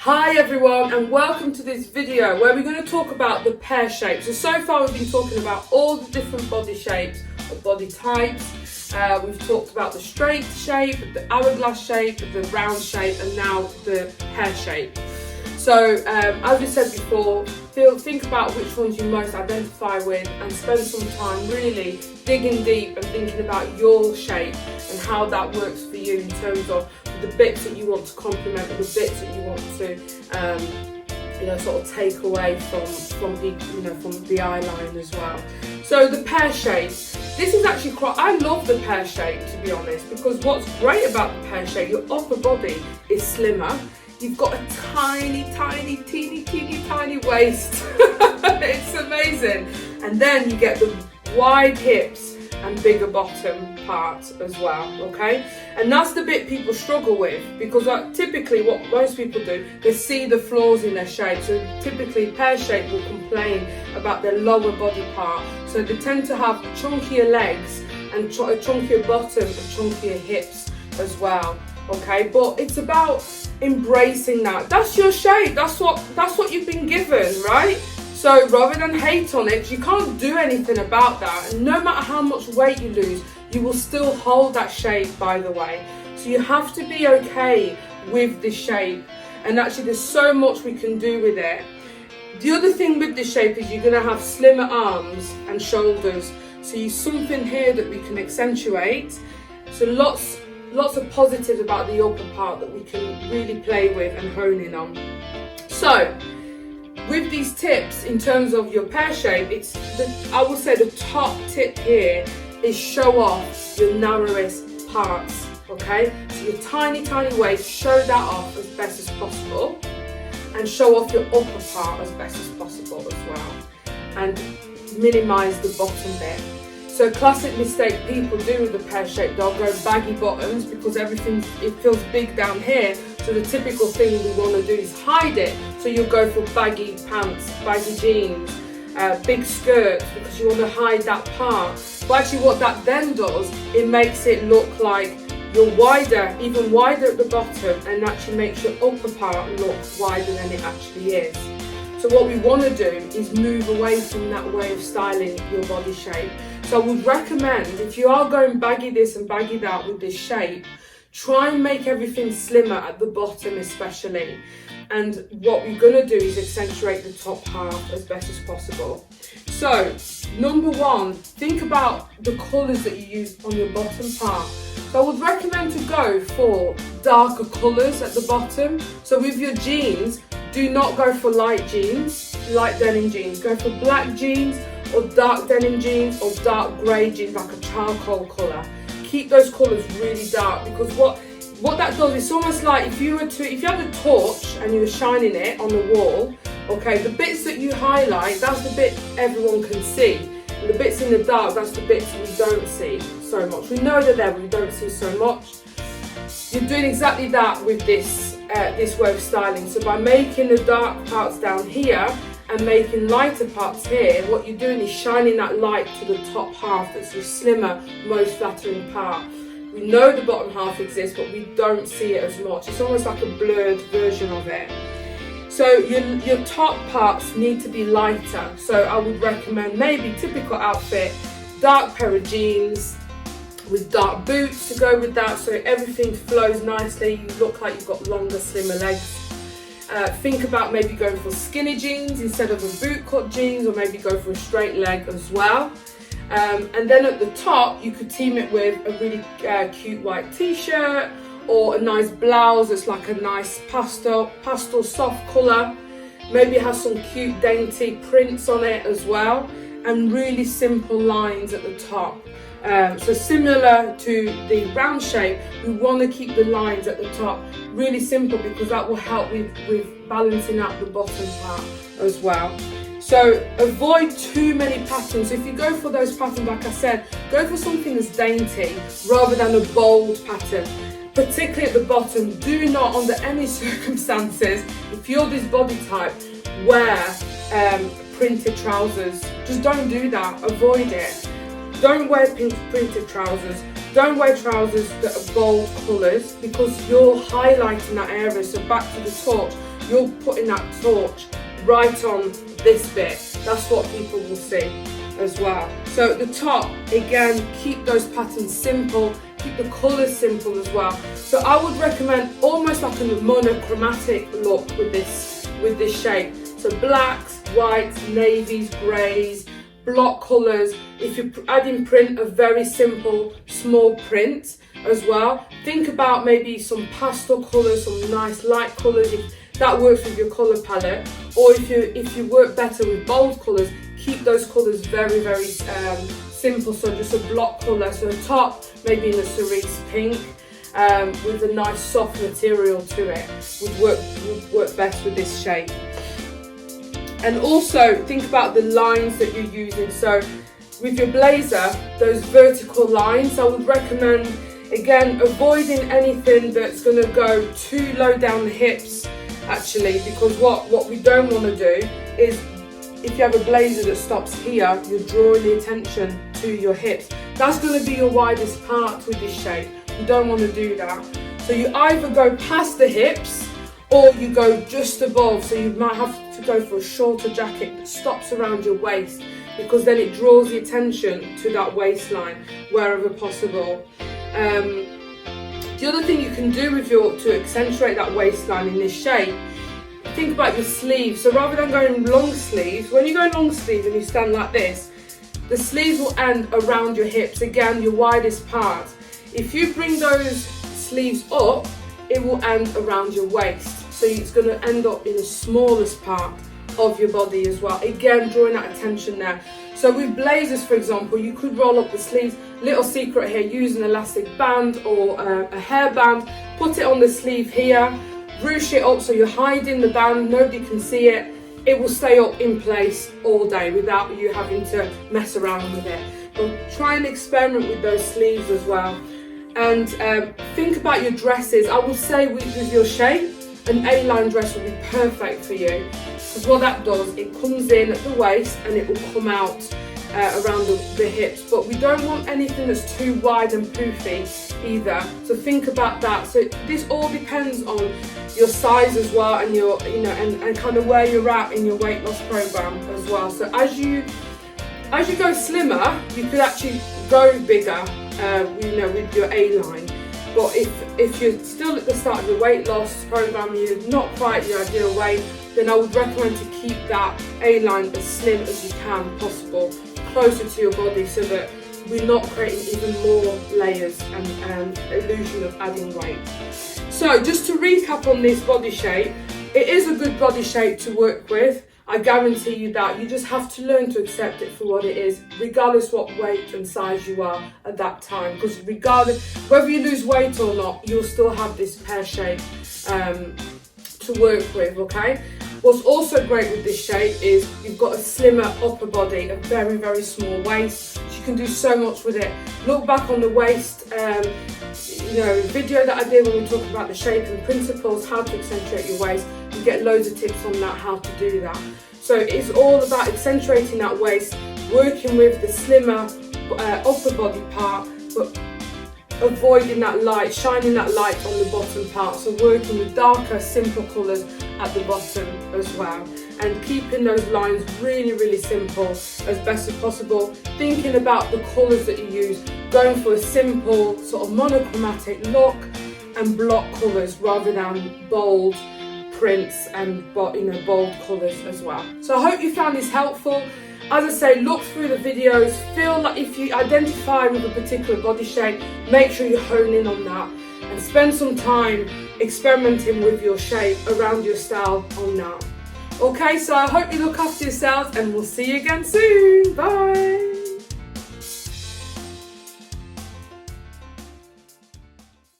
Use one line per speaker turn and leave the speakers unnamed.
Hi everyone, and welcome to this video where we're going to talk about the pear shape. So far we've been talking about all the different body shapes or body types. We've talked about the straight shape, the hourglass shape, the round shape, and now the pear shape. So as we said before, think about which ones you most identify with and spend some time really digging deep and thinking about your shape and how that works for you in terms of the bits that you want to complement and the bits that you want to sort of take away from the eye line as well. So the pear shape, this is actually I love the pear shape, to be honest, because what's great about the pear shape, your upper body is slimmer. You've got a tiny waist. It's amazing. And then you get the wide hips and bigger bottom part as well, okay? And that's the bit people struggle with, because typically what most people do, they see the flaws in their shape. So typically pear shape will complain about their lower body part. So they tend to have chunkier legs and a chunkier bottom and chunkier hips as well, okay? But it's about embracing that. That's your shape. That's what you've been given, right? So rather than hate on it, you can't do anything about that. And no matter how much weight you lose, you will still hold that shape, by the way. So you have to be okay with this shape. And actually there's so much we can do with it. The other thing with this shape is you're going to have slimmer arms and shoulders. So you've something here that we can accentuate. So lots of positives about the upper part that we can really play with and hone in on. So with these tips in terms of your pear shape, I would say the top tip here is show off your narrowest parts, okay? So your tiny waist, show that off as best as possible, and show off your upper part as best as possible as well, and minimize the bottom bit. So a classic mistake people do with the pear shape, they'll go baggy bottoms because it feels big down here. So the typical thing we want to do is hide it. So you'll go for baggy pants, baggy jeans, big skirts, because you want to hide that part. But actually what that then does, it makes it look like you're wider, even wider at the bottom, and actually makes your upper part look wider than it actually is. So what we want to do is move away from that way of styling your body shape. So I would recommend, if you are going baggy this and baggy that with this shape, try and make everything slimmer at the bottom especially. And what we're going to do is accentuate the top half as best as possible. So number one, think about the colours that you use on your bottom part. So I would recommend to go for darker colours at the bottom. So with your jeans, do not go for light denim jeans. Go for black jeans or dark denim jeans or dark grey jeans, like a charcoal colour. Keep those colours really dark, because what that does, it's almost like if you had a torch and you were shining it on the wall, okay, the bits that you highlight, that's the bit everyone can see. And the bits in the dark, that's the bits we don't see so much. We know they're there, but we don't see so much. You're doing exactly that with this way of styling. So by making the dark parts down here and making lighter parts here, what you're doing is shining that light to the top half. That's your slimmer, most flattering part. We know the bottom half exists, but we don't see it as much. It's almost like a blurred version of it. So your top parts need to be lighter. So I would recommend maybe typical outfit, dark pair of jeans with dark boots to go with that, so everything flows nicely. You look like you've got longer, slimmer legs. Think about maybe going for skinny jeans instead of a boot cut jeans, or maybe go for a straight leg as well. And then at the top, you could team it with a really cute white t-shirt or a nice blouse that's like a nice pastel soft colour. Maybe it has some cute dainty prints on it as well, and really simple lines at the top. So similar to the round shape, we want to keep the lines at the top really simple, because that will help with balancing out the bottom part as well. So avoid too many patterns. If you go for those patterns, like I said, go for something that's dainty rather than a bold pattern. Particularly at the bottom, do not under any circumstances, if you're this body type, wear printed trousers. Just don't do that, avoid it. Don't wear printed trousers. don't wear trousers that are bold colours because you're highlighting that area. So back to the torch, you're putting that torch right on this bit. That's what people will see as well. So at the top, again, keep those patterns simple, keep the colours simple as well. So I would recommend almost like a monochromatic look with this shape. So blacks, whites, navies, greys, block colours. If you're adding print, a very simple small print as well. Think about maybe some pastel colours, some nice light colours, if that works with your colour palette. Or if you work better with bold colours, keep those colours very, very simple. So just a block colour. So the top maybe in a cerise pink with a nice soft material to it would work best with this shape. And also think about the lines that you're using. So with your blazer, those vertical lines, I would recommend, again, avoiding anything that's going to go too low down the hips, actually, because what we don't want to do is, if you have a blazer that stops here, you're drawing the attention to your hips. That's going to be your widest part with this shape. You don't want to do that. So you either go past the hips or you go just above. So you might have to go for a shorter jacket that stops around your waist, because then it draws the attention to that waistline wherever possible. The other thing you can do to accentuate that waistline in this shape, think about your sleeves. So rather than going long sleeves, when you go long sleeve and you stand like this, the sleeves will end around your hips, again, your widest part. If you bring those sleeves up, it will end around your waist. So it's going to end up in the smallest part of your body as well. Again, drawing that attention there. So with blazers, for example, you could roll up the sleeves. Little secret here, use an elastic band or a hairband. Put it on the sleeve here. Ruche it up so you're hiding the band, nobody can see it. It will stay up in place all day without you having to mess around with it. But try and experiment with those sleeves as well. And think about your dresses. I would say with your shape, an A-line dress will be perfect for you. Because what that does, it comes in at the waist and it will come out around the hips. But we don't want anything that's too wide and poofy either. So think about that. So this all depends on your size as well, and your, and kind of where you're at in your weight loss program as well. So as you go slimmer, you could actually go bigger, with your A-line. But if you're still at the start of your weight loss program, you're not quite your ideal weight, then I would recommend to keep that A-line as slim as you can possible, closer to your body, so that we're not creating even more layers and illusion of adding weight. So just to recap on this body shape, it is a good body shape to work with. I guarantee you that. You just have to learn to accept it for what it is, regardless what weight and size you are at that time. Because regardless, whether you lose weight or not, you'll still have this pear shape to work with, okay? What's also great with this shape is you've got a slimmer upper body, a very, very small waist. So you can do so much with it. Look back on the waist video that I did when we talked about the shape and principles, how to accentuate your waist. You get loads of tips on that, how to do that. So it's all about accentuating that waist, working with the slimmer upper body part, but avoiding that light, shining that light on the bottom part. So working with darker, simple colours at the bottom as well, and keeping those lines really, really simple as best as possible. Thinking about the colours that you use, going for a simple sort of monochromatic look and block colours rather than bold prints and bold colours as well. So I hope you found this helpful. As I say, look through the videos, feel like if you identify with a particular body shape, make sure you hone in on that and spend some time experimenting with your shape around your style on that. Okay, so I hope you look after yourselves and we'll see you again soon. Bye.